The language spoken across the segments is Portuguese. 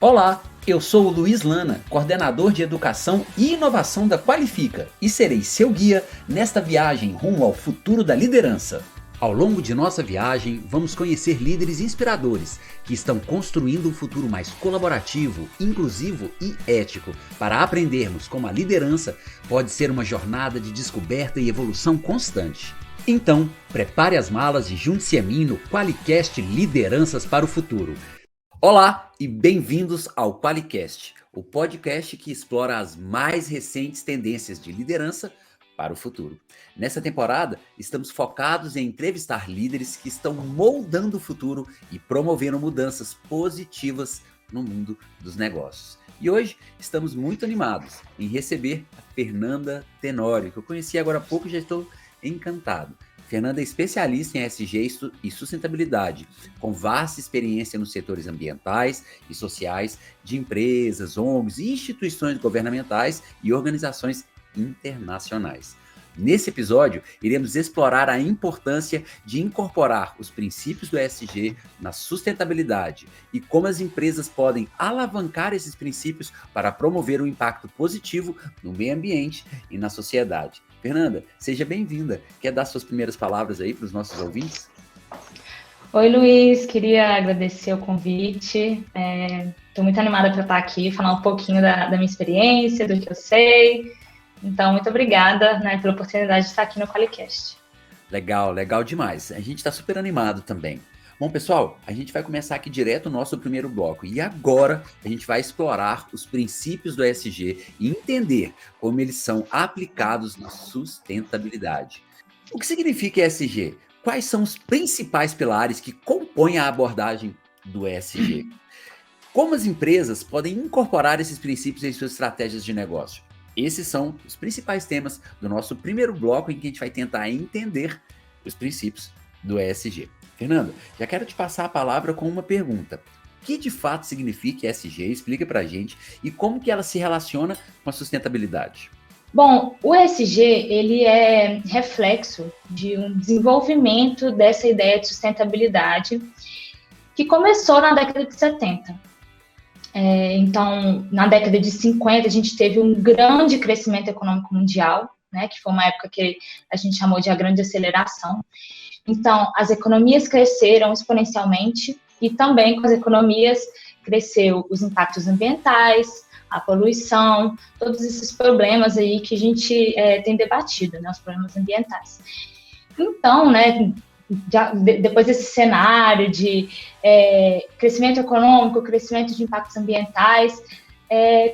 Olá, eu sou o Luiz Lana, coordenador de Educação e Inovação da Qualifica e serei seu guia nesta viagem rumo ao futuro da liderança. Ao longo de nossa viagem, vamos conhecer líderes inspiradores que estão construindo um futuro mais colaborativo, inclusivo e ético, para aprendermos como a liderança pode ser uma jornada de descoberta e evolução constante. Então, prepare as malas e junte-se a mim no Qualicast Lideranças para o Futuro. Olá e bem-vindos ao Qualicast, o podcast que explora as mais recentes tendências de liderança para o futuro. Nessa temporada, estamos focados em entrevistar líderes que estão moldando o futuro e promovendo mudanças positivas no mundo dos negócios. E hoje estamos muito animados em receber a Fernanda Tenório, que eu conheci agora há pouco e já estou encantado. Fernanda é especialista em ESG e sustentabilidade, com vasta experiência nos setores ambientais e sociais de empresas, ONGs, instituições governamentais e organizações internacionais. Nesse episódio, iremos explorar a importância de incorporar os princípios do ESG na sustentabilidade e como as empresas podem alavancar esses princípios para promover um impacto positivo no meio ambiente e na sociedade. Fernanda, seja bem-vinda. Quer dar suas primeiras palavras aí para os nossos ouvintes? Oi, Luiz. Queria agradecer o convite. Estou muito animada para estar aqui, falar um pouquinho da minha experiência, do que eu sei. Então, muito obrigada, pela oportunidade de estar aqui no Qualicast. Legal demais. A gente está super animado também. Bom, pessoal, a gente vai começar aqui direto o nosso primeiro bloco. E agora a gente vai explorar os princípios do ESG e entender como eles são aplicados na sustentabilidade. O que significa ESG? Quais são os principais pilares que compõem a abordagem do ESG? Como as empresas podem incorporar esses princípios em suas estratégias de negócio? Esses são os principais temas do nosso primeiro bloco em que a gente vai tentar entender os princípios do ESG. Fernanda, já quero te passar a palavra com uma pergunta. O que de fato significa ESG? Explica pra gente e como que ela se relaciona com a sustentabilidade. Bom, o ESG, ele é reflexo de um desenvolvimento dessa ideia de sustentabilidade que começou na década de 70. Então, na década de 50, a gente teve um grande crescimento econômico mundial, que foi uma época que a gente chamou de a grande aceleração. Então, as economias cresceram exponencialmente e também com as economias cresceu os impactos ambientais, a poluição, todos esses problemas aí que a gente tem debatido, os problemas ambientais. Então, depois desse cenário de crescimento econômico, crescimento de impactos ambientais,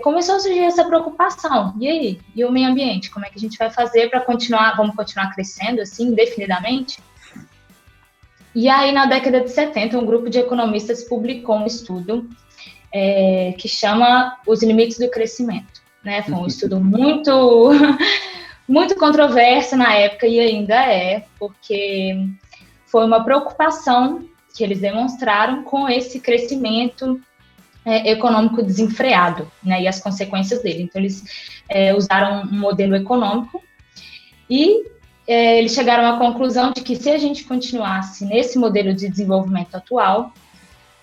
começou a surgir essa preocupação. E aí? E o meio ambiente? Como é que a gente vai fazer para vamos continuar crescendo assim, indefinidamente? E aí, na década de 70, um grupo de economistas publicou um estudo que chama Os Limites do Crescimento. Foi um estudo muito, muito controverso na época e ainda porque foi uma preocupação que eles demonstraram com esse crescimento econômico desenfreado, e as consequências dele. Então, eles usaram um modelo econômico e eles chegaram à conclusão de que se a gente continuasse nesse modelo de desenvolvimento atual,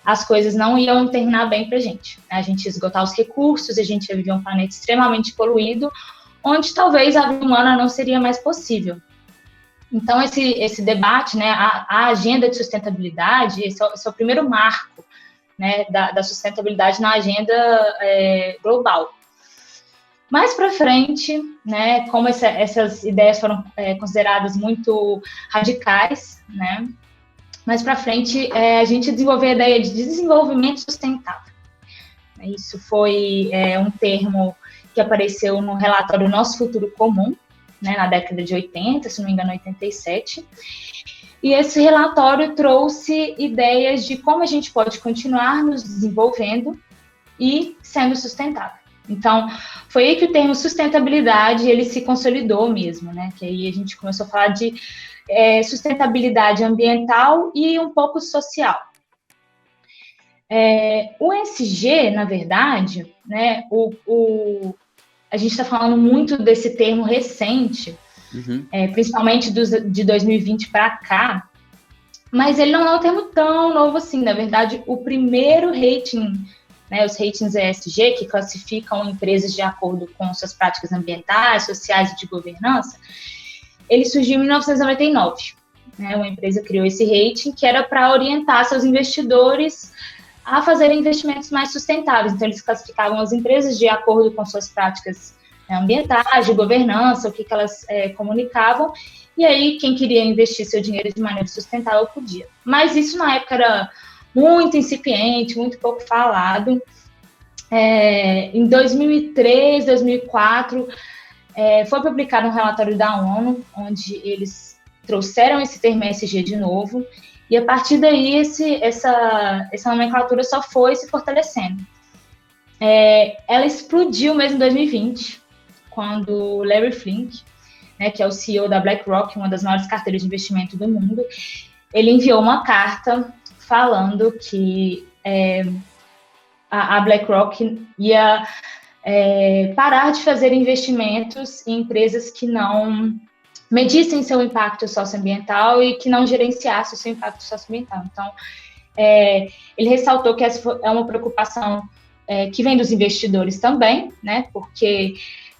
as coisas não iam terminar bem para a gente. A gente ia esgotar os recursos, a gente ia viver um planeta extremamente poluído, onde talvez a vida humana não seria mais possível. Então, esse debate, a agenda de sustentabilidade, esse é o primeiro marco da sustentabilidade na agenda global. Mais para frente, como essas ideias foram consideradas muito radicais, mais para frente a gente desenvolveu a ideia de desenvolvimento sustentável. Isso foi um termo que apareceu no relatório Nosso Futuro Comum, na década de 80, se não me engano, 87. E esse relatório trouxe ideias de como a gente pode continuar nos desenvolvendo e sendo sustentável. Então, foi aí que o termo sustentabilidade ele se consolidou mesmo, que aí a gente começou a falar de sustentabilidade ambiental e um pouco social. O ESG, na verdade, a gente está falando muito desse termo recente, principalmente de 2020 para cá, mas ele não é um termo tão novo assim. Na verdade, o primeiro rating né, os ratings ESG, que classificam empresas de acordo com suas práticas ambientais, sociais e de governança, ele surgiu em 1999. Né, uma empresa criou esse rating que era para orientar seus investidores a fazerem investimentos mais sustentáveis. Então, eles classificavam as empresas de acordo com suas práticas ambientais, de governança, o que elas comunicavam, e aí quem queria investir seu dinheiro de maneira sustentável podia. Mas isso na época era muito incipiente, muito pouco falado. Em 2003, 2004, foi publicado um relatório da ONU, onde eles trouxeram esse termo ESG de novo, e a partir daí essa nomenclatura só foi se fortalecendo. Ela explodiu mesmo em 2020, quando Larry Fink, né, que é o CEO da BlackRock, uma das maiores carteiras de investimento do mundo, ele enviou uma carta falando que a BlackRock ia parar de fazer investimentos em empresas que não medissem seu impacto socioambiental e que não gerenciassem o seu impacto socioambiental. Então, ele ressaltou que essa é uma preocupação que vem dos investidores também, né, porque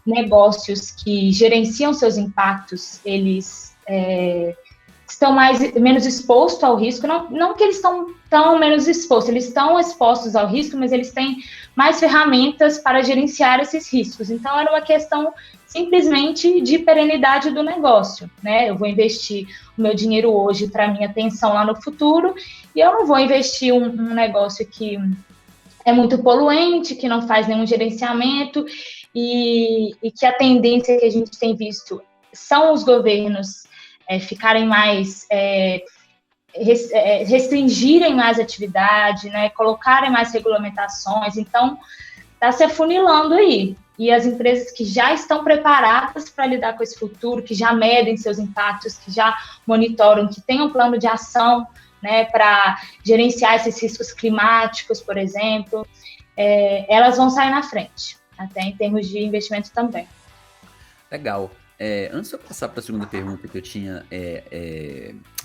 negócios que gerenciam seus impactos, eles estão menos expostos ao risco, não que eles estão tão menos expostos, eles estão expostos ao risco, mas eles têm mais ferramentas para gerenciar esses riscos. Então, era uma questão simplesmente de perenidade do negócio, né? Eu vou investir o meu dinheiro hoje para minha pensão lá no futuro, e eu não vou investir um negócio que é muito poluente, que não faz nenhum gerenciamento, e que a tendência que a gente tem visto são os governos ficarem mais, restringirem mais atividade, né, colocarem mais regulamentações. Então, está se afunilando aí. E as empresas que já estão preparadas para lidar com esse futuro, que já medem seus impactos, que já monitoram, que têm um plano de ação, né, para gerenciar esses riscos climáticos, por exemplo, elas vão sair na frente, até em termos de investimento também. Legal. Antes de eu passar para a segunda pergunta que eu tinha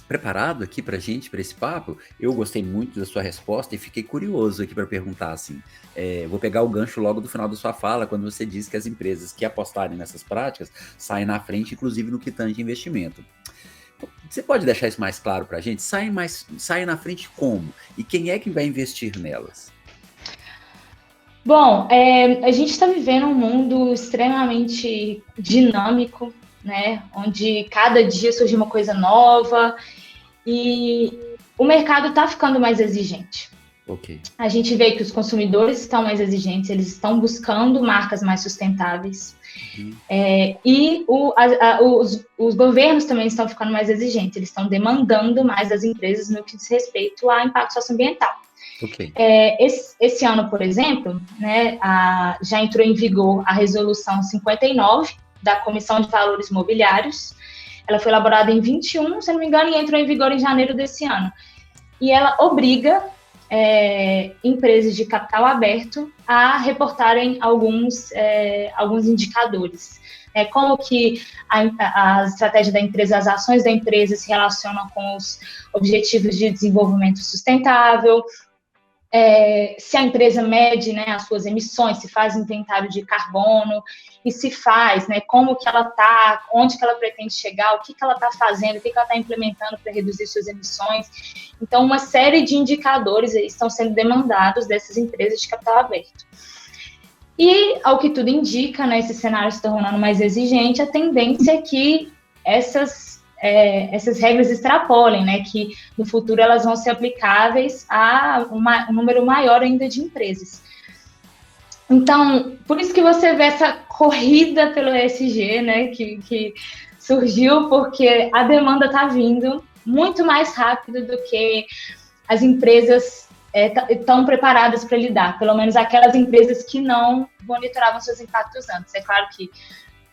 preparado aqui para gente, para esse papo, eu gostei muito da sua resposta e fiquei curioso aqui para perguntar assim. Vou pegar o gancho logo do final da sua fala, quando você disse que as empresas que apostarem nessas práticas saem na frente, inclusive no que tange investimento. Você pode deixar isso mais claro para a gente? Saem na frente como? E quem é que vai investir nelas? Bom, a gente está vivendo um mundo extremamente dinâmico, né? Onde cada dia surge uma coisa nova e o mercado está ficando mais exigente. Okay. A gente vê que os consumidores estão mais exigentes, eles estão buscando marcas mais sustentáveis. Uhum. E os governos também estão ficando mais exigentes, eles estão demandando mais das empresas no que diz respeito a impacto socioambiental. Okay. Esse ano, por exemplo, né, já entrou em vigor a Resolução 59 da Comissão de Valores Mobiliários. Ela foi elaborada em 21, se não me engano, e entrou em vigor em janeiro desse ano. E ela obriga empresas de capital aberto a reportarem alguns indicadores. Como que a estratégia da empresa, as ações da empresa se relacionam com os objetivos de desenvolvimento sustentável, se a empresa mede, né, as suas emissões, se faz inventário de carbono, e se faz, né, como que ela está, onde que ela pretende chegar, o que ela está fazendo, o que ela está implementando para reduzir suas emissões. Então, uma série de indicadores estão sendo demandados dessas empresas de capital aberto. E, ao que tudo indica, né, esse cenário se tornando mais exigente, a tendência é que essas regras extrapolem, né, que no futuro elas vão ser aplicáveis a um número maior ainda de empresas. Então, por isso que você vê essa corrida pelo ESG, né, que surgiu, porque a demanda está vindo muito mais rápido do que as empresas estão preparadas para lidar, pelo menos aquelas empresas que não monitoravam seus impactos antes. É claro que,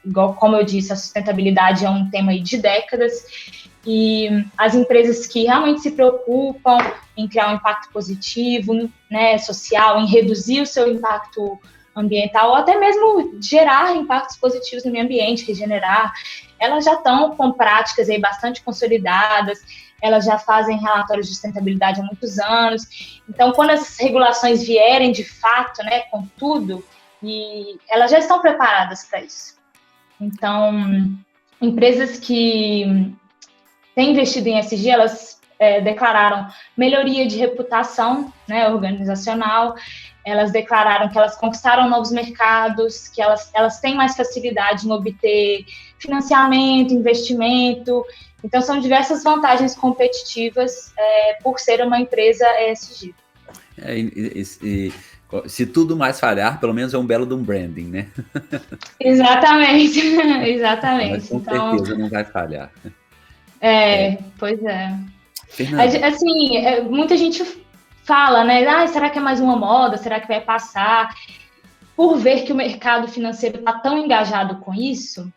igual como eu disse, a sustentabilidade é um tema aí de décadas, e as empresas que realmente se preocupam em criar um impacto positivo, né, social, em reduzir o seu impacto ambiental, ou até mesmo gerar impactos positivos no meio ambiente, regenerar, elas já estão com práticas aí bastante consolidadas, elas já fazem relatórios de sustentabilidade há muitos anos. Então, quando essas regulações vierem de fato, né, com tudo, e elas já estão preparadas para isso. Então, empresas que têm investido em ESG, elas declararam melhoria de reputação, né, organizacional, elas declararam que elas conquistaram novos mercados, que elas têm mais facilidade em obter financiamento, investimento. Então, são diversas vantagens competitivas por ser uma empresa ESG. Se tudo mais falhar, pelo menos é um belo de um branding, né? Exatamente, exatamente. Mas com certeza não vai falhar. Pois é. Fernanda. Assim, muita gente fala, né? Será que é mais uma moda? Será que vai passar? Por ver que o mercado financeiro está tão engajado com isso,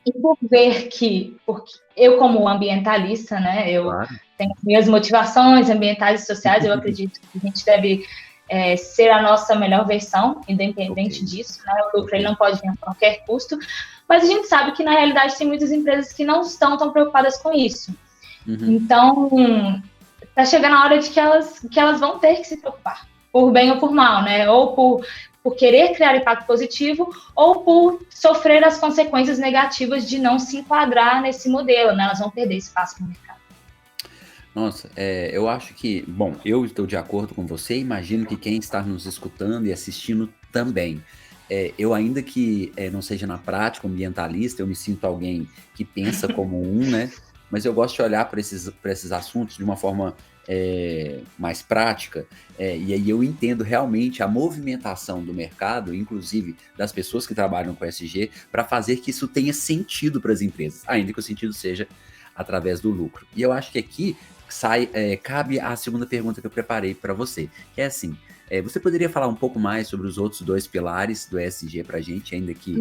e por ver que, porque eu como ambientalista, né? Eu tenho minhas motivações ambientais e sociais, eu acredito que a gente deve ser a nossa melhor versão, independente disso, né? O lucro ele não pode vir a qualquer custo, mas a gente sabe que na realidade tem muitas empresas que não estão tão preocupadas com isso. Então, tá chegando a hora de que elas vão ter que se preocupar, por bem ou por mal, né? Ou por querer criar impacto positivo, ou por sofrer as consequências negativas de não se enquadrar nesse modelo, né? Elas vão perder espaço no mercado. Nossa, eu acho que, bom, eu estou de acordo com você, imagino que quem está nos escutando e assistindo também. Eu ainda que não seja na prática ambientalista, eu me sinto alguém que pensa como né? Mas eu gosto de olhar para esses assuntos de uma forma mais prática, e aí eu entendo realmente a movimentação do mercado, inclusive das pessoas que trabalham com ESG, para fazer que isso tenha sentido para as empresas, ainda que o sentido seja através do lucro. E eu acho que aqui cabe a segunda pergunta que eu preparei para você, que é assim, você poderia falar um pouco mais sobre os outros 2 pilares do ESG para a gente, ainda que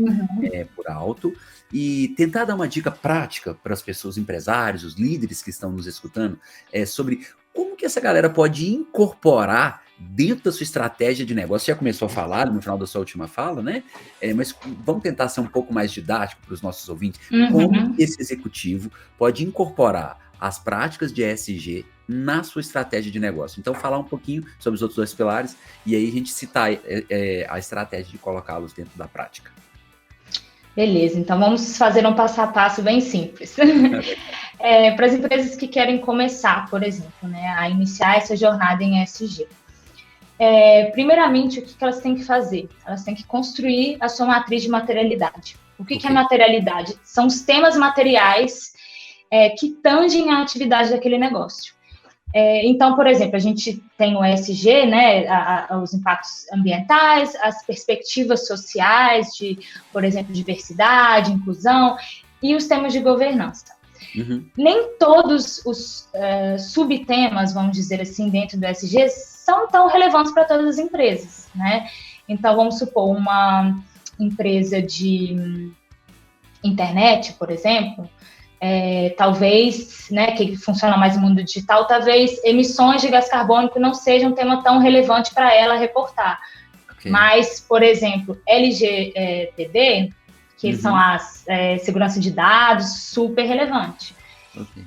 por alto, e tentar dar uma dica prática para as pessoas, empresários, os líderes que estão nos escutando, sobre como que essa galera pode incorporar dentro da sua estratégia de negócio. Você já começou a falar no final da sua última fala, né? Mas vamos tentar ser um pouco mais didático para os nossos ouvintes. Como esse executivo pode incorporar as práticas de ESG na sua estratégia de negócio. Então, falar um pouquinho sobre os outros 2 pilares e aí a gente citar a estratégia de colocá-los dentro da prática. Beleza, então vamos fazer um passo a passo bem simples. Para as empresas que querem começar, por exemplo, né, a iniciar essa jornada em ESG. Primeiramente, o que elas têm que fazer? Elas têm que construir a sua matriz de materialidade. O que é materialidade? São os temas materiais que tangem a atividade daquele negócio. Então, por exemplo, a gente tem o ESG, né, os impactos ambientais, as perspectivas sociais de, por exemplo, diversidade, inclusão e os temas de governança. Nem todos os subtemas, vamos dizer assim, dentro do ESG são tão relevantes para todas as empresas, né? Então, vamos supor, uma empresa de internet, por exemplo, talvez, né, que funciona mais no mundo digital, talvez emissões de gás carbônico não seja um tema tão relevante para ela reportar. Mas, por exemplo, LGPD, que são as segurança de dados, super relevante.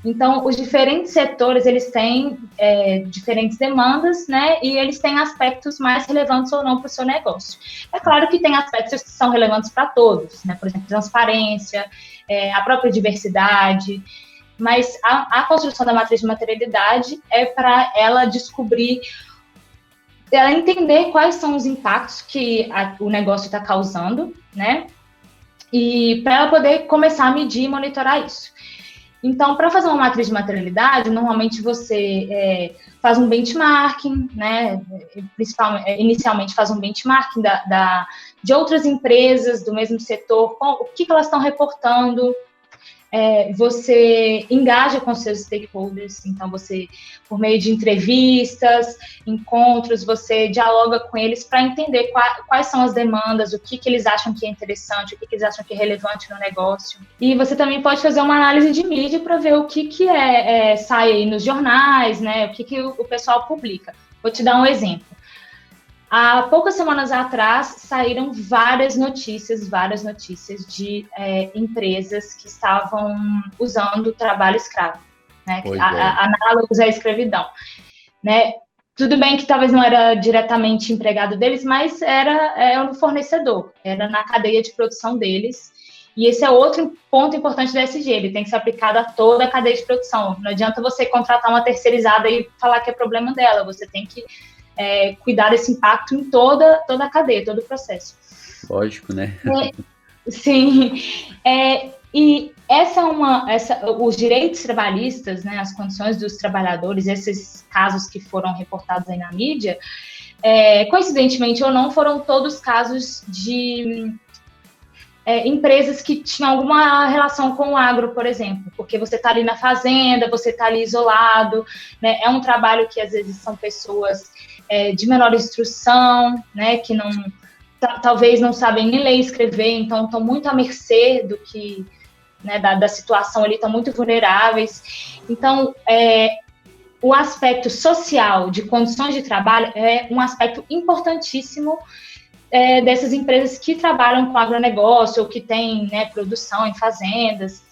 Então, os diferentes setores, eles têm diferentes demandas, né, e eles têm aspectos mais relevantes ou não para o seu negócio. É claro que tem aspectos que são relevantes para todos, né, por exemplo, transparência, a própria diversidade, mas a construção da matriz de materialidade é para ela descobrir, ela entender quais são os impactos que o negócio está causando, né, e para ela poder começar a medir e monitorar isso. Então, para fazer uma matriz de materialidade, normalmente você faz um benchmarking, né? Inicialmente faz um benchmarking de outras empresas do mesmo setor, o que elas estão reportando. Você engaja com seus stakeholders, então você, por meio de entrevistas, encontros, você dialoga com eles para entender quais são as demandas, o que eles acham que é interessante, o que eles acham que é relevante no negócio. E você também pode fazer uma análise de mídia para ver o que sai aí nos jornais, né, o que o pessoal publica. Vou te dar um exemplo. Há poucas semanas atrás, saíram várias notícias de empresas que estavam usando trabalho escravo, né? Análogos à escravidão, né? Tudo bem que talvez não era diretamente empregado deles, mas era um fornecedor, era na cadeia de produção deles. E esse é outro ponto importante do ESG, ele tem que ser aplicado a toda a cadeia de produção. Não adianta você contratar uma terceirizada e falar que é problema dela, você tem que cuidar desse impacto em toda a cadeia, todo o processo. Lógico, né? Sim. E os direitos trabalhistas, né, as condições dos trabalhadores, esses casos que foram reportados aí na mídia, coincidentemente ou não, foram todos casos de empresas que tinham alguma relação com o agro, por exemplo, porque você está ali na fazenda, você está ali isolado, né, é um trabalho que às vezes são pessoas de menor instrução, né, que não, talvez não sabem nem ler e escrever, então estão muito à mercê do que, né, da situação ali, estão muito vulneráveis. Então, o aspecto social de condições de trabalho é um aspecto importantíssimo dessas empresas que trabalham com agronegócio ou que têm, né, produção em fazendas.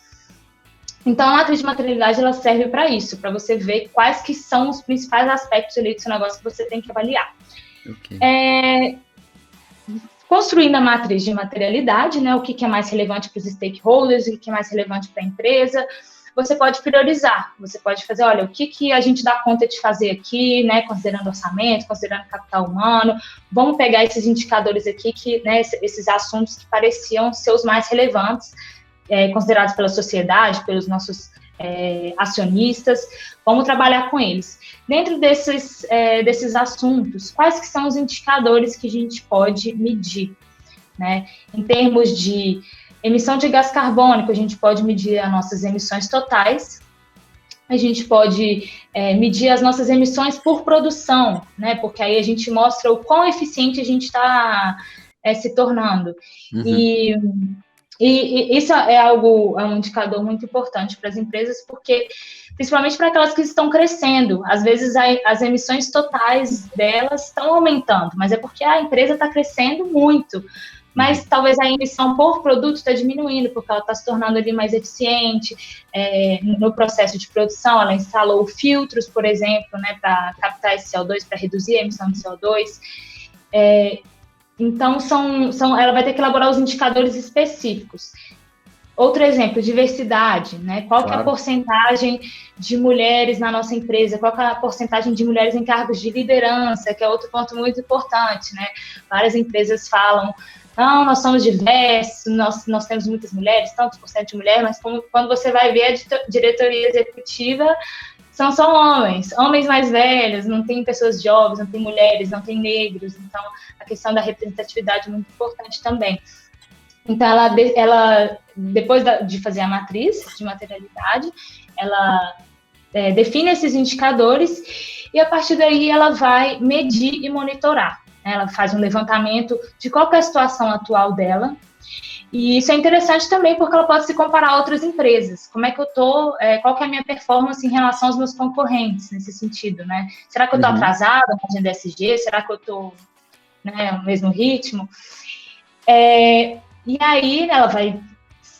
Então, a matriz de maternidade ela serve para isso, para você ver quais que são os principais aspectos ali do seu negócio que você tem que avaliar. Okay. Construindo a matriz de materialidade, né, o que é mais relevante para os stakeholders, o que é mais relevante para a empresa, você pode priorizar, você pode fazer, olha, o que a gente dá conta de fazer aqui, né, considerando orçamento, considerando capital humano, vamos pegar esses indicadores aqui, né, esses assuntos que pareciam ser os mais relevantes, considerados pela sociedade, pelos nossos acionistas, vamos trabalhar com eles. Dentro desses assuntos, quais que são os indicadores que a gente pode medir, né? Em termos de emissão de gás carbônico, a gente pode medir as nossas emissões totais, a gente pode medir as nossas emissões por produção, né? Porque aí a gente mostra o quão eficiente a gente está se tornando. Uhum. E isso é um indicador muito importante para as empresas, porque, principalmente para aquelas que estão crescendo, às vezes as emissões totais delas estão aumentando, mas é porque a empresa está crescendo muito, mas talvez a emissão por produto está diminuindo, porque ela está se tornando ali mais eficiente no processo de produção, ela instalou filtros, por exemplo, né, para captar esse CO2, para reduzir a emissão de CO2, então, ela vai ter que elaborar os indicadores específicos. Outro exemplo, diversidade, né? Qual que é a porcentagem de mulheres na nossa empresa? Qual que é a porcentagem de mulheres em cargos de liderança? Que é outro ponto muito importante, né? Várias empresas falam, não, nós somos diversos, nós temos muitas mulheres, tantos por cento de mulheres, mas quando você vai ver a diretoria executiva, são só homens mais velhos, não tem pessoas jovens, não tem mulheres, não tem negros, então a questão da representatividade é muito importante também. Então, ela depois de fazer a matriz de materialidade, ela define esses indicadores e a partir daí ela vai medir e monitorar. Ela faz um levantamento de qual é a situação atual dela. E isso é interessante também porque ela pode se comparar a outras empresas. Como é que eu estou, qual que é a minha performance em relação aos meus concorrentes nesse sentido, né? Será que eu estou atrasada na agenda ESG? Será que eu estou, né, no mesmo ritmo? E aí ela vai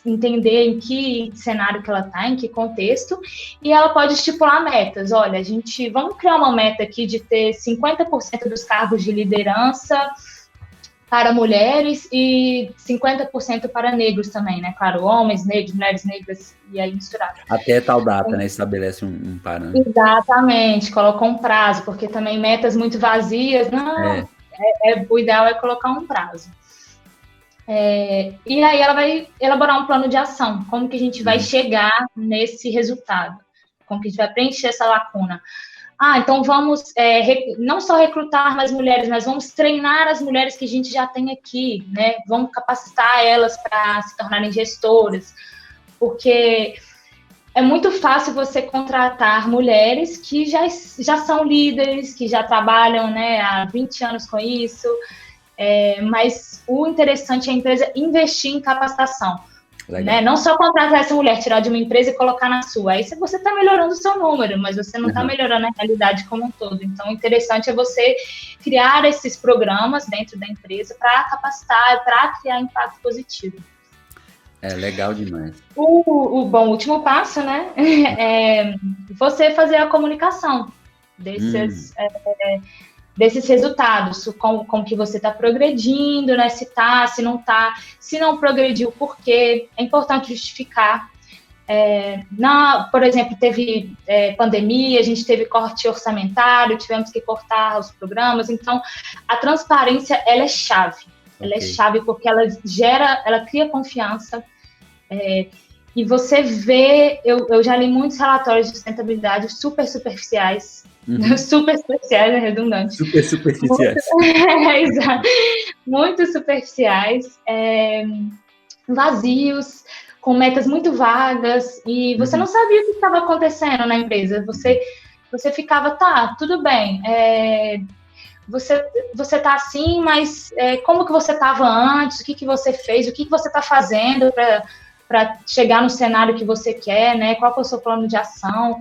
entender em que cenário que ela está, em que contexto, e ela pode estipular metas. Olha, vamos criar uma meta aqui de ter 50% dos cargos de liderança para mulheres e 50% para negros também, né? Claro, homens negros, mulheres negras e aí misturado. Até tal data, né? Estabelece um parâmetro. Exatamente, coloca um prazo, porque também metas muito vazias, não, o ideal é colocar um prazo. E aí ela vai elaborar um plano de ação, como que a gente vai chegar nesse resultado, como que a gente vai preencher essa lacuna. Então vamos não só recrutar mais mulheres, mas vamos treinar as mulheres que a gente já tem aqui, né? Vamos capacitar elas para se tornarem gestoras, porque é muito fácil você contratar mulheres que já são líderes, que já trabalham, né, há 20 anos com isso, mas o interessante é a empresa investir em capacitação. Né? Não só contratar essa mulher, tirar de uma empresa e colocar na sua. Aí você está melhorando o seu número, mas você não está melhorando a realidade como um todo. Então, o interessante é você criar esses programas dentro da empresa para capacitar, para criar impacto positivo. É legal demais. O último passo, né, é você fazer a comunicação Hum, desses resultados, como que você está progredindo, né, se tá, se não tá, se não progrediu, por quê, é importante justificar. Por exemplo, teve pandemia, a gente teve corte orçamentário, tivemos que cortar os programas, então a transparência, ela é ok. chave porque ela cria confiança, e você vê, eu já li muitos relatórios de sustentabilidade super superficiais, Uhum. super superficiais, é redundante, Super muito, superficiais. exato, muito superficiais, vazios, com metas muito vagas, e você não Uhum. sabia o que estava acontecendo na empresa. Você ficava, tá, tudo bem, você você tá assim, mas como que você estava antes? O que que você fez? O que que você está fazendo para chegar no cenário que você quer, né? Qual que é o seu plano de ação?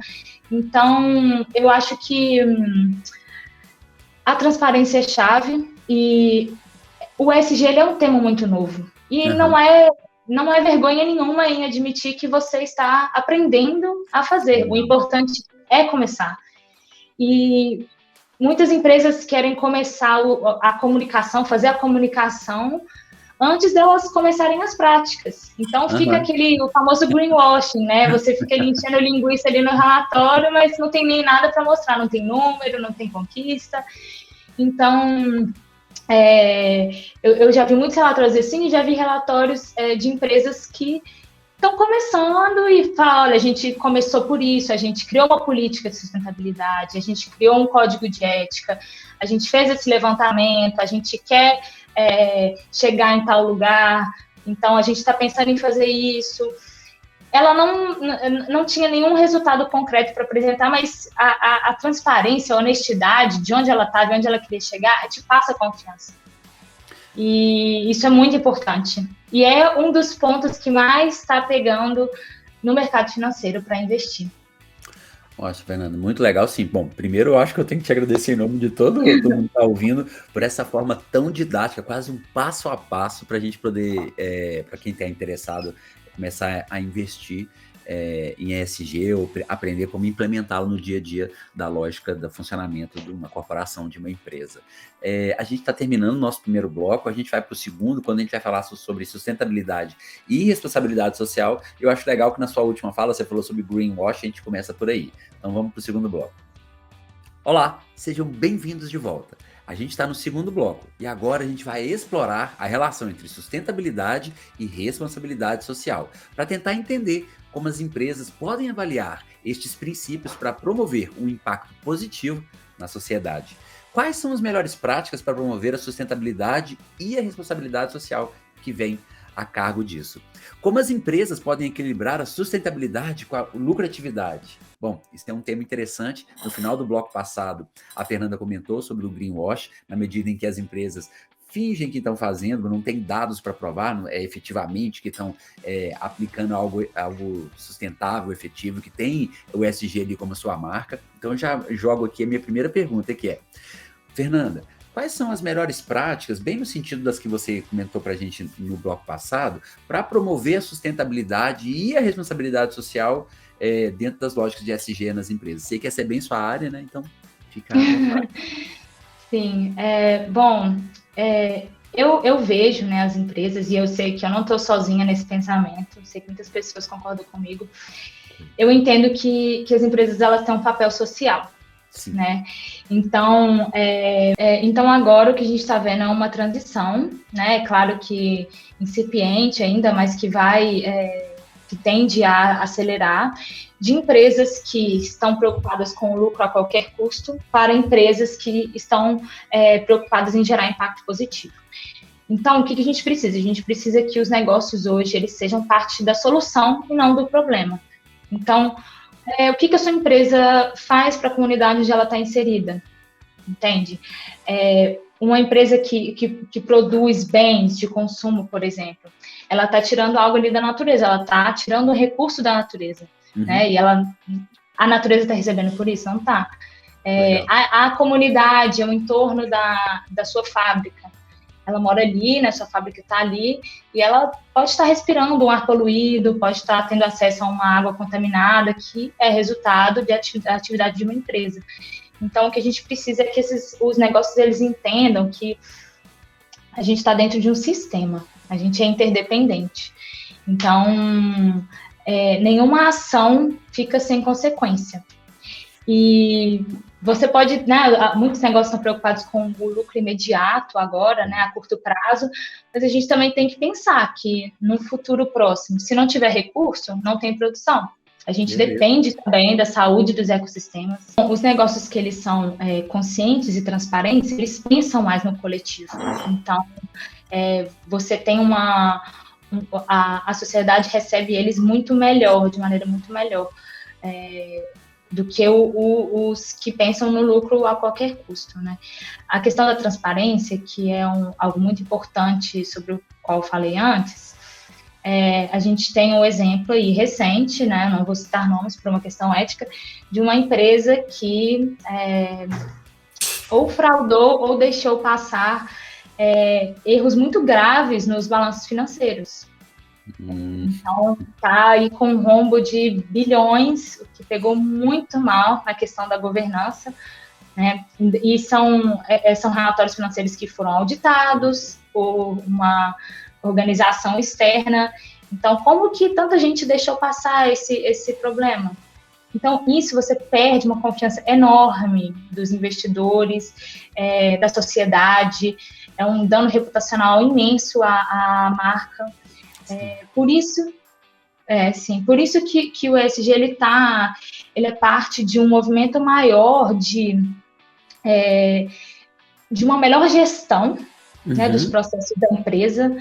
Então, eu acho que a transparência é chave e o ESG ele é um tema muito novo e Aham. não é vergonha nenhuma em admitir que você está aprendendo a fazer. O Legal. importante é começar. E muitas empresas querem começar a comunicação, fazer a comunicação antes delas começarem as práticas. Então fica Aham. aquele o famoso greenwashing, né? Você fica ali enchendo linguiça ali no relatório, mas não tem nem nada para mostrar, não tem número, não tem conquista. Então, eu já vi muitos relatórios assim, e já vi relatórios de empresas que estão começando e falam, olha, a gente começou por isso, a gente criou uma política de sustentabilidade, a gente criou um código de ética, a gente fez esse levantamento, a gente quer chegar em tal lugar, então a gente está pensando em fazer isso. Ela não tinha nenhum resultado concreto para apresentar, mas a transparência, a honestidade de onde ela estava e onde ela queria chegar, te passa confiança. E isso é muito importante. E é um dos pontos que mais está pegando no mercado financeiro para investir. Nossa, Fernando, muito legal, sim. Bom, primeiro eu acho que eu tenho que te agradecer em nome de todo mundo que está ouvindo por essa forma tão didática, quase um passo a passo para a gente poder, para quem está interessado, começar a investir em ESG ou aprender como implementá-lo no dia a dia da lógica do funcionamento de uma corporação, de uma empresa. A gente está terminando o nosso primeiro bloco, a gente vai para o segundo, quando a gente vai falar sobre sustentabilidade e responsabilidade social. Eu acho legal que na sua última fala você falou sobre greenwash, a gente começa por aí. Então vamos para o segundo bloco. Olá, sejam bem-vindos de volta. A gente está no segundo bloco e agora a gente vai explorar a relação entre sustentabilidade e responsabilidade social, para tentar entender como as empresas podem avaliar estes princípios para promover um impacto positivo na sociedade. Quais são as melhores práticas para promover a sustentabilidade e a responsabilidade social que vem a cargo disso? Como as empresas podem equilibrar a sustentabilidade com a lucratividade? Bom, isso é um tema interessante. No final do bloco passado, a Fernanda comentou sobre o greenwash, na medida em que as empresas fingem que estão fazendo, não tem dados para provar efetivamente que estão aplicando algo sustentável, efetivo, que tem o ESG ali como sua marca. Então, eu já jogo aqui a minha primeira pergunta, que é, Fernanda, quais são as melhores práticas, bem no sentido das que você comentou para a gente no bloco passado, para promover a sustentabilidade e a responsabilidade social dentro das lógicas de ESG nas empresas? Sei que essa é bem sua área, né? Então, fica à vontade. Sim, bom, eu vejo, né, as empresas, e eu sei que eu não estou sozinha nesse pensamento, sei que muitas pessoas concordam comigo. Eu entendo que as empresas elas têm um papel social, Sim. né? Então, então agora o que a gente está vendo é uma transição, né? Claro que incipiente ainda, mas que tende a acelerar, de empresas que estão preocupadas com o lucro a qualquer custo para empresas que estão preocupadas em gerar impacto positivo. Então, o que a gente precisa? A gente precisa que os negócios hoje eles sejam parte da solução e não do problema. Então, o que a sua empresa faz para a comunidade onde ela está inserida? Entende? Uma empresa que produz bens de consumo, por exemplo, ela está tirando algo ali da natureza, ela está tirando um recurso da natureza, né? Uhum. E a natureza está recebendo por isso? Não está. Legal. A comunidade, o entorno da sua fábrica, ela mora ali, né, sua fábrica está ali, e ela pode estar respirando um ar poluído, pode estar tendo acesso a uma água contaminada, que é resultado da atividade de uma empresa. Então, o que a gente precisa é que os negócios eles entendam que a gente está dentro de um sistema, a gente é interdependente. Então, nenhuma ação fica sem consequência. E você pode, né, muitos negócios estão preocupados com o lucro imediato agora, né, a curto prazo, mas a gente também tem que pensar que no futuro próximo, se não tiver recurso, não tem produção. A gente depende também da saúde dos ecossistemas. Os negócios que eles são conscientes e transparentes, eles pensam mais no coletivo. Então, você tem a sociedade recebe eles muito melhor, de maneira muito melhor, do que os que pensam no lucro a qualquer custo, né? A questão da transparência, que é algo muito importante sobre o qual eu falei antes, a gente tem um exemplo aí recente, né? Não vou citar nomes por uma questão ética, de uma empresa que ou fraudou ou deixou passar erros muito graves nos balanços financeiros. Então, está aí com um rombo de bilhões, o que pegou muito mal na questão da governança, né? E são relatórios financeiros que foram auditados por uma organização externa. Então, como que tanta gente deixou passar esse problema? Então, isso você perde uma confiança enorme dos investidores, da sociedade, é um dano reputacional imenso à marca. Por isso que o ESG ele é parte de um movimento maior de uma melhor gestão, né, dos processos da empresa,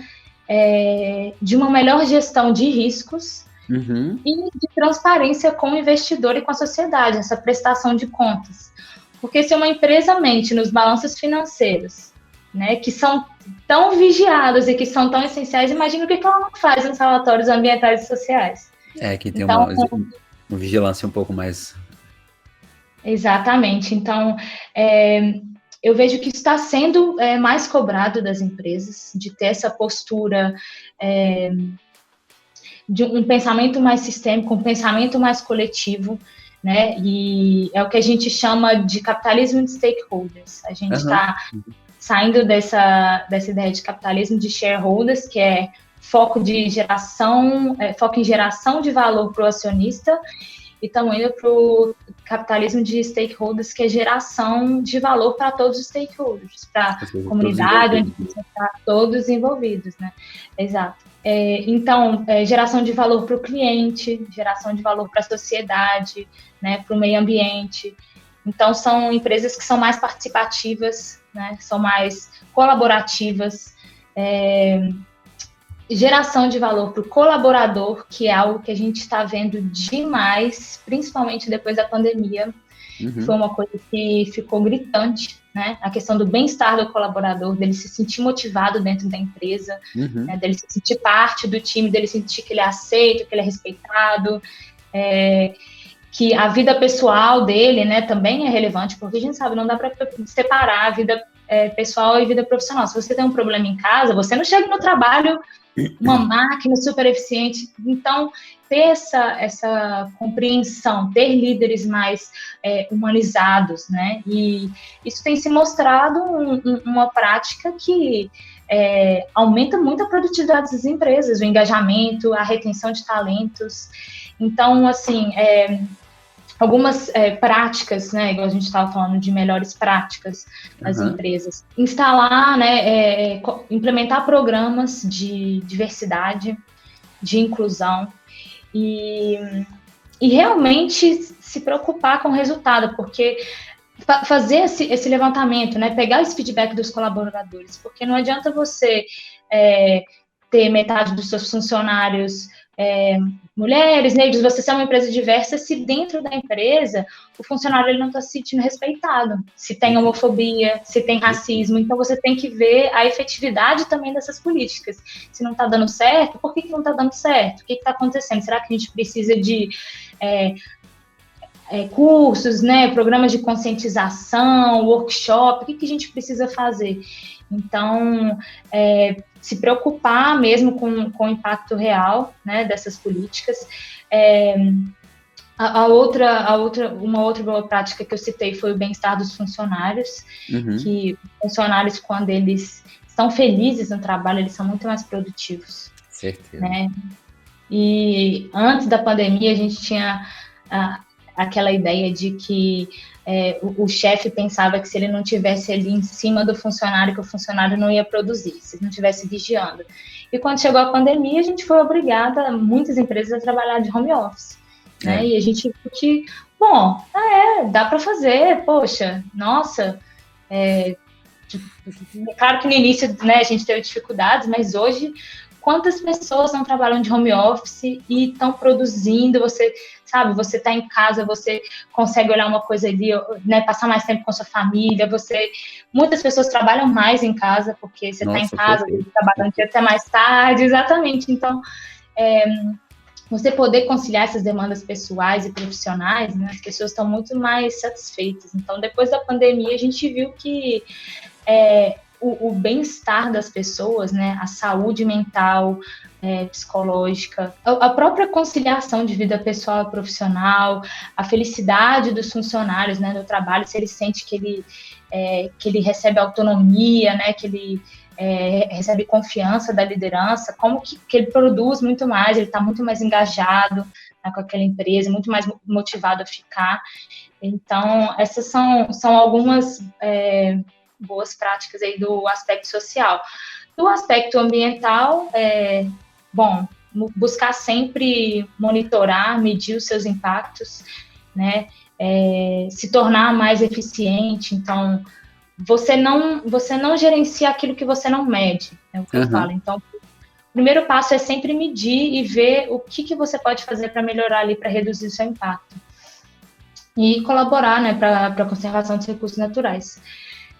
de uma melhor gestão de riscos e de transparência com o investidor e com a sociedade, essa prestação de contas. Porque se uma empresa mente nos balanços financeiros, né, que são tão vigiados e que são tão essenciais, imagina o que ela não faz nos relatórios ambientais e sociais. Que tem uma vigilância um pouco mais... Exatamente. Então, eu vejo que está sendo mais cobrado das empresas, de ter essa postura de um pensamento mais sistêmico, um pensamento mais coletivo, né? E é o que a gente chama de capitalismo de stakeholders. A gente está saindo dessa ideia de capitalismo de shareholders, que é foco em geração de valor para o acionista, e estamos indo para o capitalismo de stakeholders, que é geração de valor para todos os stakeholders, para a comunidade, para todos envolvidos, né? Exato. Então, geração de valor para o cliente, geração de valor para a sociedade, né, para o meio ambiente. Então, são empresas que são mais participativas, né, são mais colaborativas, geração de valor para o colaborador, que é algo que a gente está vendo demais, principalmente depois da pandemia. Foi uma coisa que ficou gritante, né? A questão do bem-estar do colaborador, dele se sentir motivado dentro da empresa, né? Dele se sentir parte do time, dele sentir que ele é aceito, que ele é respeitado, que a vida pessoal dele, né, também é relevante, porque a gente sabe, não dá para separar a vida pessoal e vida profissional. Se você tem um problema em casa, você não chega no trabalho uma máquina super eficiente. Então, ter essa compreensão, ter líderes mais humanizados, né? E isso tem se mostrado uma prática que aumenta muito a produtividade das empresas, o engajamento, a retenção de talentos. Então, assim, algumas práticas, né, igual a gente estava falando de melhores práticas das empresas. Instalar, né, implementar programas de diversidade, de inclusão e realmente se preocupar com o resultado, porque fazer esse levantamento, né, pegar esse feedback dos colaboradores, porque não adianta você ter metade dos seus funcionários mulheres, negros, você ser uma empresa diversa, se dentro da empresa o funcionário ele não está se sentindo respeitado, se tem homofobia, se tem racismo. Então você tem que ver a efetividade também dessas políticas. Se não está dando certo, por que não está dando certo? O que está acontecendo? Será que a gente precisa de cursos, né, programas de conscientização, workshop, o que a gente precisa fazer? Então, se preocupar mesmo com o impacto real, né, dessas políticas. Uma outra boa prática que eu citei foi o bem-estar dos funcionários, que funcionários, quando eles estão felizes no trabalho, eles são muito mais produtivos. Certeza. Né? E antes da pandemia, a gente tinha aquela ideia de que o chefe pensava que se ele não tivesse ali em cima do funcionário, que o funcionário não ia produzir, se ele não estivesse vigiando. E quando chegou a pandemia, a gente foi obrigada, muitas empresas, a trabalhar de home office. Né? E a gente viu que, bom, dá para fazer, poxa, nossa, claro que no início, né, a gente teve dificuldades, mas hoje, quantas pessoas não trabalham de home office e estão produzindo, você está em casa, você consegue olhar uma coisa ali, né, passar mais tempo com a sua família, muitas pessoas trabalham mais em casa, porque você está em casa, trabalhando até mais tarde, exatamente, então, você poder conciliar essas demandas pessoais e profissionais, né, as pessoas estão muito mais satisfeitas. Então, depois da pandemia, a gente viu que o bem-estar das pessoas, né, a saúde mental, psicológica, a própria conciliação de vida pessoal e profissional, a felicidade dos funcionários, né, no trabalho, se ele sente que ele recebe autonomia, né, que ele recebe confiança da liderança, como que ele produz muito mais, ele está muito mais engajado, né, com aquela empresa, muito mais motivado a ficar. Então, essas são algumas boas práticas aí do aspecto social. Do aspecto ambiental, buscar sempre monitorar, medir os seus impactos, né, se tornar mais eficiente. Então, você não gerencia aquilo que você não mede, é o que eu falo. Então, o primeiro passo é sempre medir e ver o que você pode fazer para melhorar ali, para reduzir o seu impacto. E colaborar, né, para a conservação dos recursos naturais.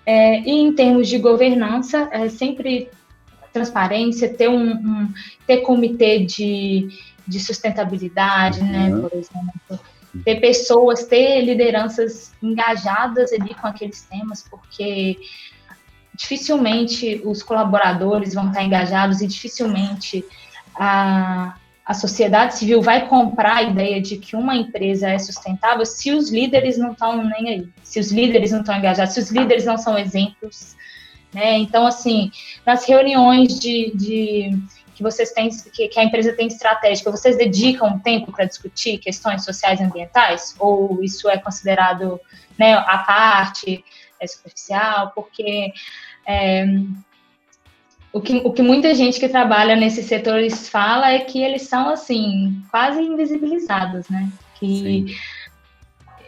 E em termos de governança, sempre transparência, ter comitê de sustentabilidade, né, por exemplo, ter pessoas, ter lideranças engajadas ali com aqueles temas, porque dificilmente os colaboradores vão estar engajados e dificilmente a sociedade civil vai comprar a ideia de que uma empresa é sustentável se os líderes não estão nem aí, se os líderes não estão engajados, se os líderes não são exemplos, né? Então, assim, nas reuniões que vocês têm, que a empresa tem estratégica, vocês dedicam tempo para discutir questões sociais e ambientais? Ou isso é considerado, né, à parte, superficial? Porque o que muita gente que trabalha nesses setores fala é que eles são, assim, quase invisibilizados, né?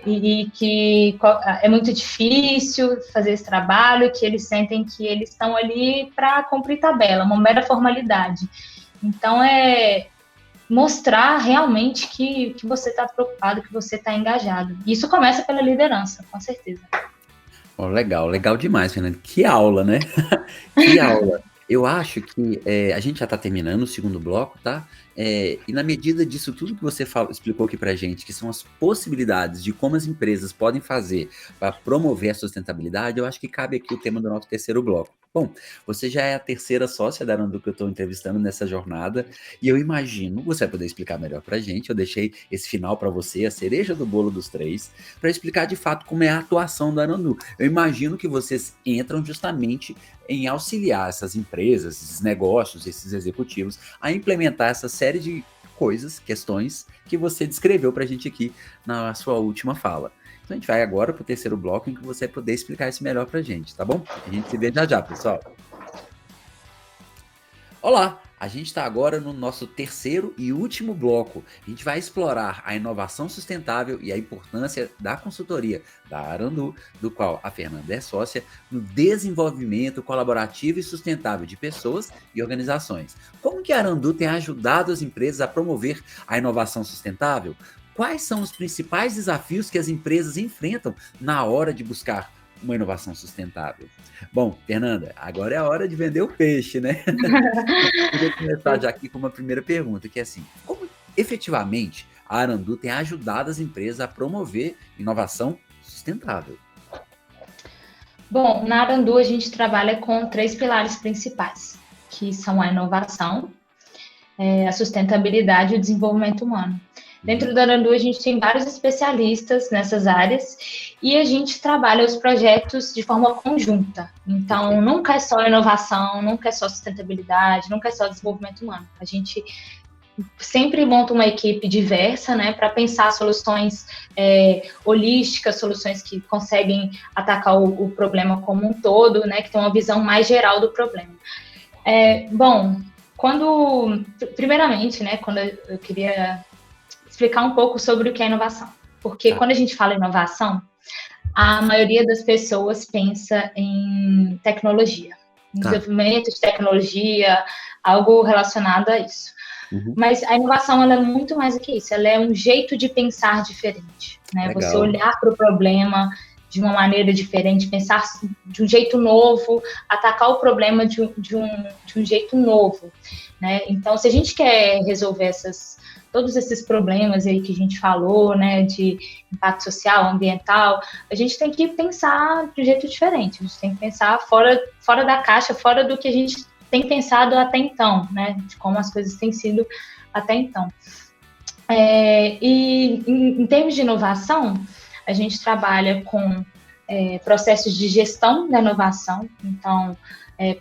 E que é muito difícil fazer esse trabalho, que eles sentem que eles estão ali para cumprir tabela, uma mera formalidade. Então, mostrar realmente que você está preocupado, que você está engajado. Isso começa pela liderança, com certeza. Oh, legal demais, Fernando. Que aula, né? Que aula. Eu acho que a gente já está terminando o segundo bloco, tá? E na medida disso, tudo que você explicou aqui pra gente, que são as possibilidades de como as empresas podem fazer para promover a sustentabilidade, eu acho que cabe aqui o tema do nosso terceiro bloco. Bom, você já é a terceira sócia da Arandu que eu estou entrevistando nessa jornada, e eu imagino, você vai poder explicar melhor pra gente, eu deixei esse final para você, a cereja do bolo dos três, para explicar de fato como é a atuação da Arandu. Eu imagino que vocês entram justamente em auxiliar essas empresas, esses negócios, esses executivos, a implementar essa série de coisas, questões, que você descreveu para a gente aqui na sua última fala. Então a gente vai agora para o terceiro bloco, em que você vai poder explicar isso melhor para a gente, tá bom? A gente se vê já, pessoal. Olá! A gente está agora no nosso terceiro e último bloco. A gente vai explorar a inovação sustentável e a importância da consultoria da Arandu, do qual a Fernanda é sócia, no desenvolvimento colaborativo e sustentável de pessoas e organizações. Como que a Arandu tem ajudado as empresas a promover a inovação sustentável? Quais são os principais desafios que as empresas enfrentam na hora de buscar uma inovação sustentável? Bom, Fernanda, agora é a hora de vender o peixe, né? Eu queria começar já aqui com uma primeira pergunta, que é assim, como efetivamente a Arandu tem ajudado as empresas a promover inovação sustentável? Bom, na Arandu a gente trabalha com 3 pilares principais, que são a inovação, a sustentabilidade e o desenvolvimento humano. Dentro da Arandu a gente tem vários especialistas nessas áreas e a gente trabalha os projetos de forma conjunta. Então, nunca é só inovação, nunca é só sustentabilidade, nunca é só desenvolvimento humano. A gente sempre monta uma equipe diversa, né, para pensar soluções holísticas, soluções que conseguem atacar o problema como um todo, né, que tem uma visão mais geral do problema. Bom, primeiramente, né, quando eu queria explicar um pouco sobre o que é inovação, porque quando a gente fala inovação, a maioria das pessoas pensa em tecnologia, em desenvolvimento de tecnologia, algo relacionado a isso. Mas a inovação, ela é muito mais do que isso, ela é um jeito de pensar diferente, né? Você olhar para o problema de uma maneira diferente, pensar de um jeito novo, atacar o problema de um jeito novo, né? Então, se a gente quer resolver todos esses problemas aí que a gente falou, né, de impacto social, ambiental, a gente tem que pensar de um jeito diferente, a gente tem que pensar fora da caixa, fora do que a gente tem pensado até então, né, de como as coisas têm sido até então. E em termos de inovação, a gente trabalha com processos de gestão da inovação, então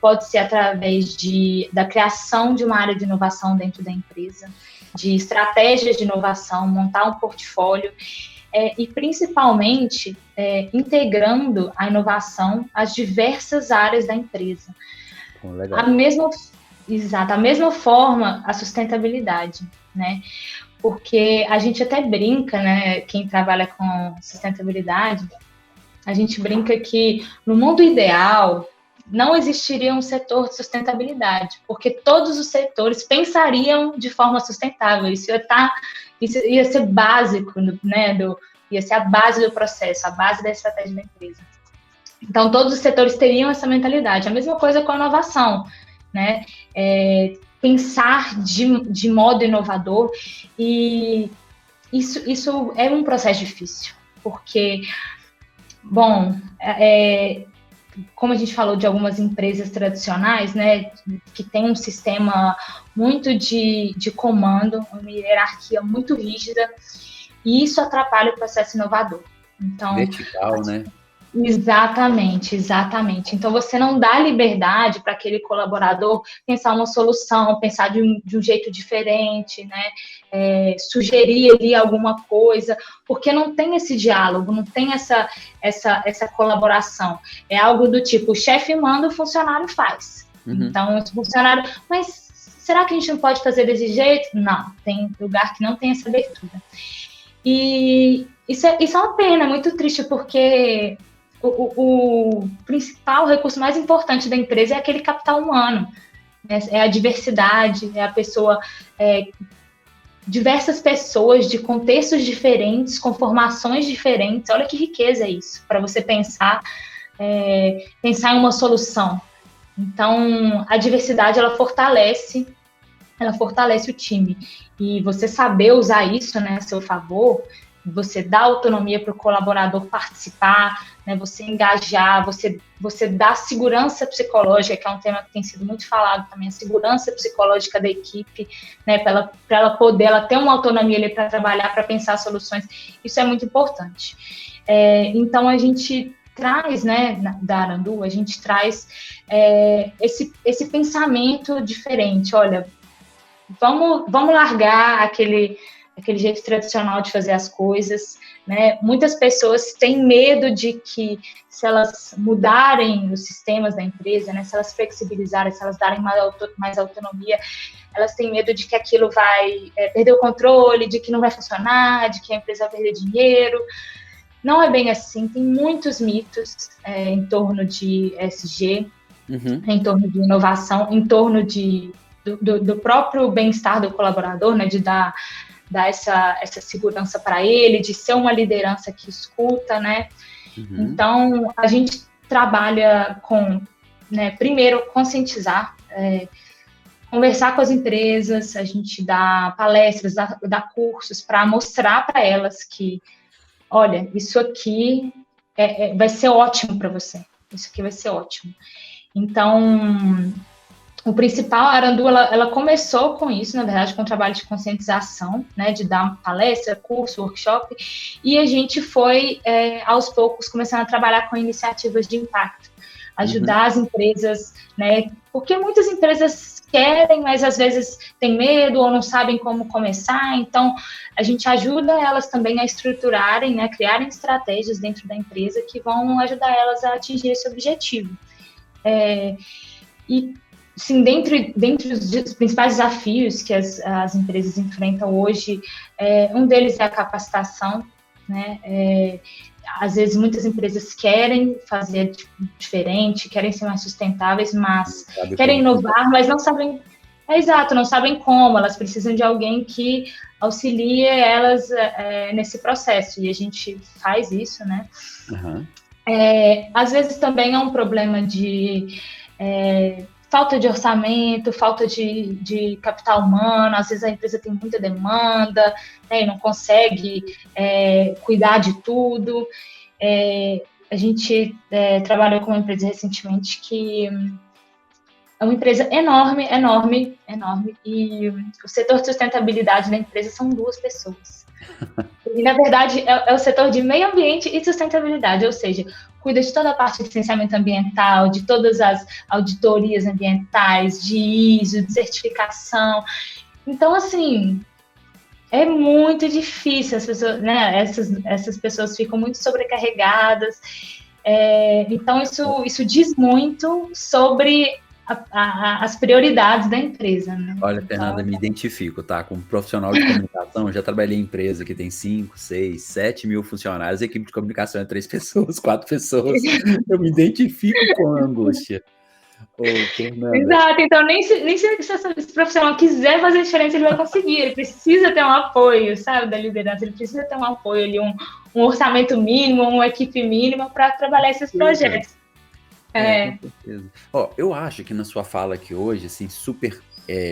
pode ser através da criação de uma área de inovação dentro da empresa, de estratégias de inovação, montar um portfólio e principalmente integrando a inovação às diversas áreas da empresa. Legal. A mesma forma, a sustentabilidade, né? Porque a gente até brinca, né? Quem trabalha com sustentabilidade, a gente brinca que no mundo ideal não existiria um setor de sustentabilidade, porque todos os setores pensariam de forma sustentável. Isso ia ser básico, né? Ia ser a base do processo, a base da estratégia da empresa. Então, todos os setores teriam essa mentalidade. A mesma coisa com a inovação, né? Pensar de modo inovador, e isso é um processo difícil, porque, bom, como a gente falou de algumas empresas tradicionais, né, que tem um sistema muito de comando, uma hierarquia muito rígida, e isso atrapalha o processo inovador. Então, vertical, né? Exatamente. Então, você não dá liberdade para aquele colaborador pensar uma solução, pensar de um jeito diferente, né? Sugerir ali alguma coisa, porque não tem esse diálogo, não tem essa colaboração. É algo do tipo, o chefe manda, o funcionário faz. Então, o funcionário... Mas será que a gente não pode fazer desse jeito? Não, tem lugar que não tem essa abertura. E isso é uma pena, é muito triste, porque o principal recurso mais importante da empresa é aquele capital humano, né? É a diversidade, é a pessoa, diversas pessoas de contextos diferentes, com formações diferentes. Olha que riqueza é isso, para você pensar em uma solução. Então, a diversidade, ela fortalece o time. E você saber usar isso, né, a seu favor, você dá autonomia para o colaborador participar, né, você engajar, você dá segurança psicológica, que é um tema que tem sido muito falado também, a segurança psicológica da equipe, né, para ela ter uma autonomia ali para trabalhar, para pensar soluções. Isso é muito importante. Então, a gente traz, né, da Arandu, a gente traz esse pensamento diferente. Olha, vamos largar aquele jeito tradicional de fazer as coisas, né? Muitas pessoas têm medo de que, se elas mudarem os sistemas da empresa, né, se elas flexibilizarem, se elas darem mais autonomia, elas têm medo de que aquilo vai perder o controle, de que não vai funcionar, de que a empresa vai perder dinheiro. Não é bem assim, tem muitos mitos em torno de ESG, em torno de inovação, em torno do próprio bem-estar do colaborador, né, de dar essa segurança para ele, de ser uma liderança que escuta, né? Então, a gente trabalha com, né, primeiro, conscientizar conversar com as empresas, a gente dá palestras, dá cursos para mostrar para elas que, olha, isso aqui vai ser ótimo para você, isso aqui vai ser ótimo. Então, o principal, a Arandu, ela começou com isso, na verdade, com um trabalho de conscientização, né, de dar palestra, curso, workshop, e a gente foi, aos poucos, começando a trabalhar com iniciativas de impacto, ajudar as empresas, né, porque muitas empresas querem, mas às vezes têm medo ou não sabem como começar, então a gente ajuda elas também a estruturarem, né, criarem estratégias dentro da empresa que vão ajudar elas a atingir esse objetivo. E, sim, dentre os principais desafios que as empresas enfrentam hoje, um deles é a capacitação, né? Às vezes, muitas empresas querem fazer diferente, querem ser mais sustentáveis, mas querem inovar, mas não sabem... exato, não sabem como, elas precisam de alguém que auxilie elas nesse processo, e a gente faz isso, né? Às vezes também é um problema de falta de orçamento, falta de capital humano, às vezes a empresa tem muita demanda, né, e não consegue cuidar de tudo. A gente trabalhou com uma empresa recentemente que é uma empresa enorme, enorme, enorme, e o setor de sustentabilidade da empresa são 2 pessoas. E, na verdade, é o setor de meio ambiente e sustentabilidade, ou seja, cuida de toda a parte de licenciamento ambiental, de todas as auditorias ambientais, de ISO, de certificação. Então, assim, é muito difícil, as pessoas, né, essas pessoas ficam muito sobrecarregadas. Então, isso diz muito sobre as prioridades da empresa, né? Olha, Fernanda, me identifico, tá? Como profissional de comunicação, já trabalhei em empresa que tem 5, 6, 7 mil funcionários, a equipe de comunicação é 3 pessoas, 4 pessoas. Eu me identifico com a angústia. Ô, Fernanda. Exato, então nem se esse profissional quiser fazer diferença, ele vai conseguir, ele precisa ter um apoio, sabe, da liderança, ele precisa ter um apoio ali, um orçamento mínimo, uma equipe mínima para trabalhar esses projetos. Com certeza. Eu acho que na sua fala aqui hoje, assim, super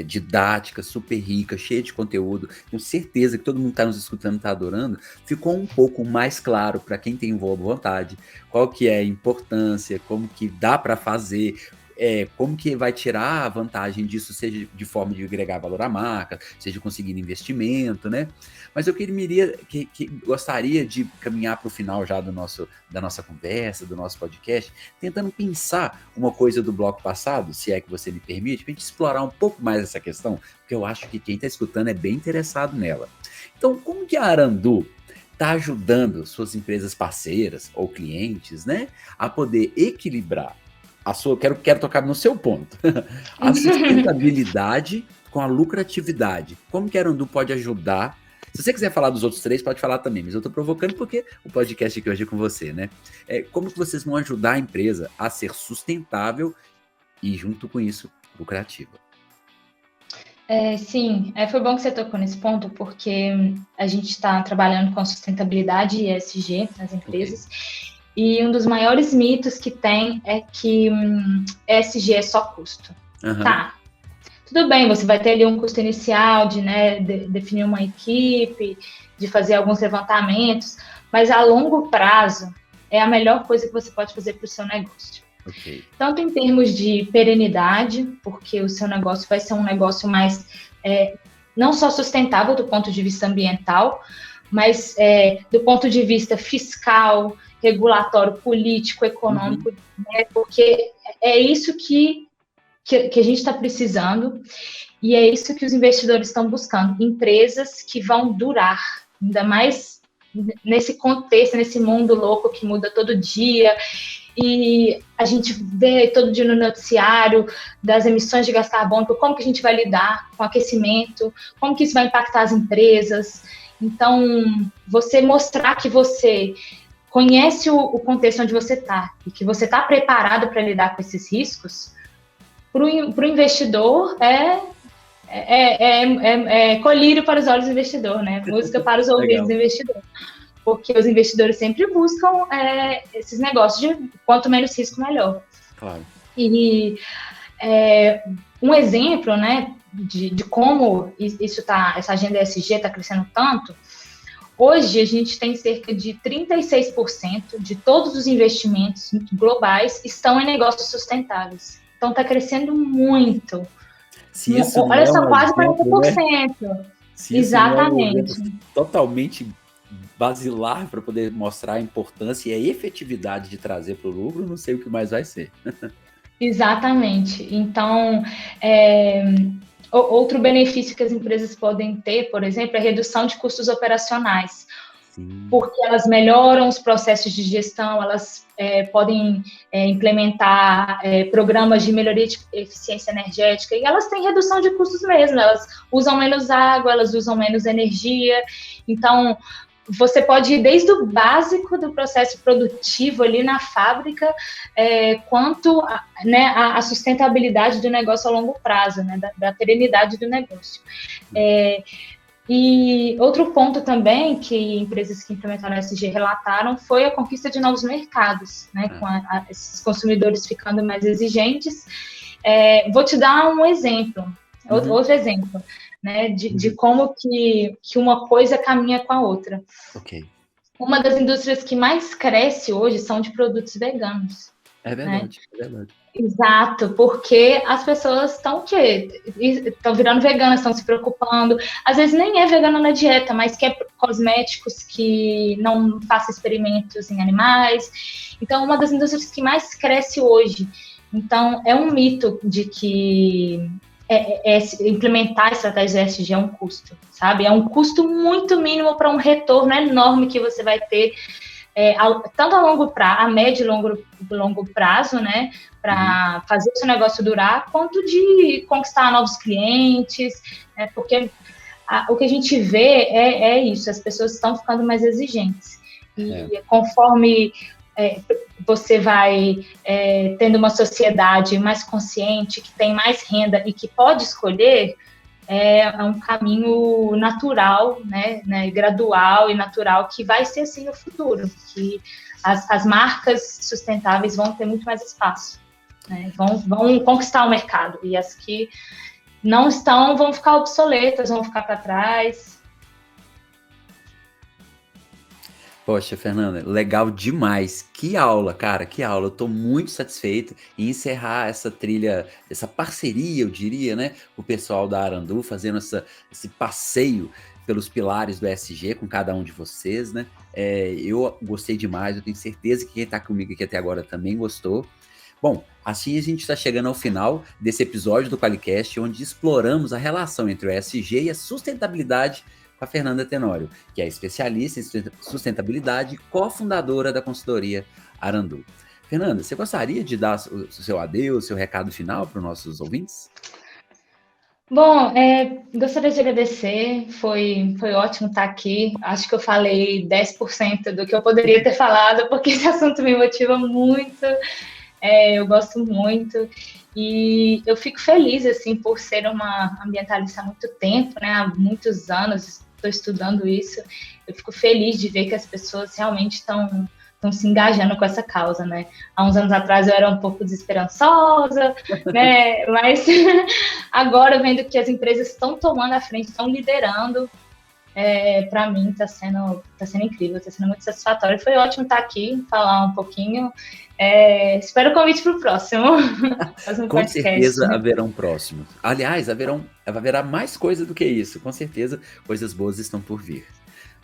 didática, super rica, cheia de conteúdo, tenho certeza que todo mundo que está nos escutando está adorando, ficou um pouco mais claro para quem tem boa vontade, qual que é a importância, como que dá para fazer, como que vai tirar a vantagem disso, seja de forma de agregar valor à marca, seja conseguindo investimento, né? Mas eu gostaria de caminhar para o final já da nossa conversa, do nosso podcast, tentando pensar uma coisa do bloco passado, se é que você me permite, para a gente explorar um pouco mais essa questão, porque eu acho que quem está escutando é bem interessado nela. Então, como que a Arandu está ajudando suas empresas parceiras ou clientes, né, a poder equilibrar quero tocar no seu ponto, a sustentabilidade com a lucratividade? Como que a Arandu pode ajudar? Se você quiser falar dos outros 3, pode falar também, mas eu estou provocando porque o podcast aqui hoje é com você, né? Como que vocês vão ajudar a empresa a ser sustentável e, junto com isso, lucrativa? Sim, foi bom que você tocou nesse ponto, porque a gente está trabalhando com sustentabilidade e ESG nas empresas, e um dos maiores mitos que tem é que ESG é só custo. Tá, tudo bem, você vai ter ali um custo inicial de definir uma equipe, de fazer alguns levantamentos, mas a longo prazo é a melhor coisa que você pode fazer para o seu negócio. Tanto em termos de perenidade, porque o seu negócio vai ser um negócio mais, não só sustentável do ponto de vista ambiental, mas do ponto de vista fiscal, regulatório, político, econômico, né, porque é isso que a gente está precisando, e é isso que os investidores estão buscando, empresas que vão durar, ainda mais nesse contexto, nesse mundo louco que muda todo dia, e a gente vê todo dia no noticiário das emissões de gás carbônico, como que a gente vai lidar com o aquecimento, como que isso vai impactar as empresas. Então, você mostrar que você conhece o contexto onde você está e que você está preparado para lidar com esses riscos, para o investidor é colírio para os olhos do investidor, né? Música para os ouvidos do investidor. Porque os investidores sempre buscam esses negócios de quanto menos risco, melhor. Claro. E um exemplo, né, de como essa agenda ESG está crescendo tanto. Hoje, a gente tem cerca de 36% de todos os investimentos globais estão em negócios sustentáveis. Então, está crescendo muito. Se isso não Olha é só, um quase exemplo, né? 40%. Se isso não é um Exatamente. exemplo totalmente basilar para poder mostrar a importância e a efetividade de trazer para o lucro, não sei o que mais vai ser. Exatamente. Então, outro benefício que as empresas podem ter, por exemplo, é a redução de custos operacionais. Sim. Porque elas melhoram os processos de gestão, elas podem implementar programas de melhoria de eficiência energética, e elas têm redução de custos mesmo, elas usam menos água, elas usam menos energia. Então, você pode ir desde o básico do processo produtivo ali na fábrica, quanto a sustentabilidade do negócio a longo prazo, né, da perenidade do negócio. E outro ponto também que empresas que implementaram ESG relataram foi a conquista de novos mercados, né, com esses consumidores ficando mais exigentes. Vou te dar um exemplo, outro exemplo, né, de como que uma coisa caminha com a outra. Ok. Uma das indústrias que mais cresce hoje são de produtos veganos. É verdade, né? É verdade. Exato, porque as pessoas estão virando veganas, estão se preocupando. Às vezes nem é vegana na dieta, mas quer cosméticos que não façam experimentos em animais. Então, uma das indústrias que mais cresce hoje. Então, é um mito de que implementar a estratégia ESG é um custo, sabe? É um custo muito mínimo para um retorno enorme que você vai ter, tanto a longo prazo, a médio e longo prazo, né? Para fazer o seu negócio durar, quanto de conquistar novos clientes, porque o que a gente vê é isso, as pessoas estão ficando mais exigentes. E conforme você vai tendo uma sociedade mais consciente, que tem mais renda e que pode escolher, é um caminho natural, né, gradual e natural, que vai ser assim no futuro, que as marcas sustentáveis vão ter muito mais espaço, né, vão conquistar o mercado, e as que não estão vão ficar obsoletas, vão ficar para trás. Poxa, Fernanda, legal demais. Que aula, cara, que aula. Eu tô muito satisfeito em encerrar essa trilha, essa parceria, eu diria, né? O pessoal da Arandu fazendo esse passeio pelos pilares do ESG com cada um de vocês, né? Eu gostei demais, eu tenho certeza que quem está comigo aqui até agora também gostou. Bom, assim a gente está chegando ao final desse episódio do Qualicast, onde exploramos a relação entre o ESG e a sustentabilidade com a Fernanda Tenório, que é especialista em sustentabilidade e cofundadora da consultoria Arandu. Fernanda, você gostaria de dar o seu adeus, o seu recado final para os nossos ouvintes? Bom, gostaria de agradecer, foi ótimo estar aqui. Acho que eu falei 10% do que eu poderia ter falado, porque esse assunto me motiva muito, eu gosto muito. E eu fico feliz, assim, por ser uma ambientalista há muito tempo, né, há muitos anos, estou estudando isso. Eu fico feliz de ver que as pessoas realmente estão se engajando com essa causa, né? Há uns anos atrás eu era um pouco desesperançosa, né? Mas agora, vendo que as empresas estão tomando a frente, estão liderando, para mim está sendo incrível, está sendo muito satisfatório. Foi ótimo estar aqui, falar um pouquinho. Espero o convite para o próximo. Com certeza haverão próximos. Aliás, haverá mais coisa do que isso. Com certeza, coisas boas estão por vir.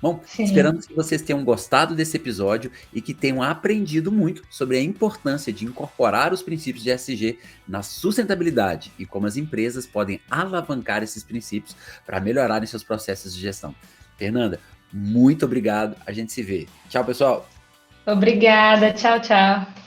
Bom, sim, esperamos que vocês tenham gostado desse episódio e que tenham aprendido muito sobre a importância de incorporar os princípios de ESG na sustentabilidade e como as empresas podem alavancar esses princípios para melhorarem seus processos de gestão. Fernanda, muito obrigado. A gente se vê. Tchau, pessoal. Obrigada. Tchau, tchau.